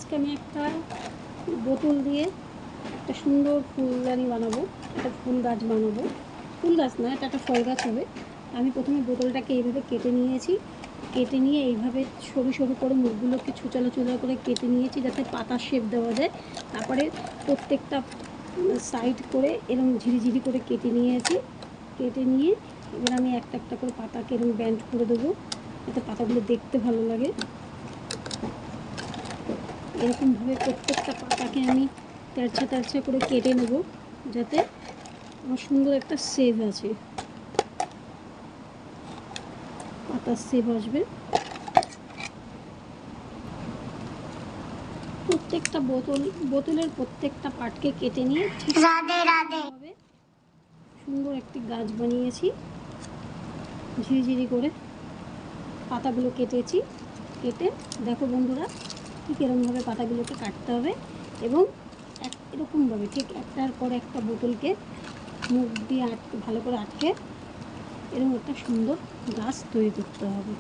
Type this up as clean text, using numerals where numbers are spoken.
আজকে আমি একটা বোতল দিয়ে একটা সুন্দর ফুলদানি বানাবো, একটা ফুল গাছ বানাবো। ফুল গাছ না, এটা একটা ফল গাছ হবে। আমি প্রথমে বোতলটাকে এইভাবে কেটে নিয়েছি, কেটে নিয়ে এইভাবে সরু সরু করে মুখগুলোকে ছুচালো ছুচালো করে কেটে নিয়েছি যাতে পাতা শেপ দেওয়া যায়। তারপরে প্রত্যেকটা সাইড করে এরকম ঝিরিঝিরি করে কেটে নিয়েছি। কেটে নিয়ে এবার আমি একটা একটা করে পাতাকে এরকম ব্যান্ড করে দেবো যাতে পাতাগুলো দেখতে ভালো লাগে। এরকমভাবে প্রত্যেকটা পাতাকে আমি তেরছা তেরছা করে কেটে নেব যাতে আমার সুন্দর একটা শেপ আছে, পাতার শেপ আসবে। প্রত্যেকটা বোতলের প্রত্যেকটা পাটকে কেটে নিয়ে ঠিক হবে সুন্দর একটি গাছ বানিয়েছি। ঝিরিঝিরি করে পাতাগুলো কেটেছি, কেটে দেখো বন্ধুরা ঠিক এরকমভাবে পাতাগুলোকে কাটতে হবে এবং এরকমভাবে ঠিক একটার পর একটা বোতলকে মুখ দিয়ে ভালো করে আটকে এরকম একটা সুন্দর গাছ তৈরি করতে হবে।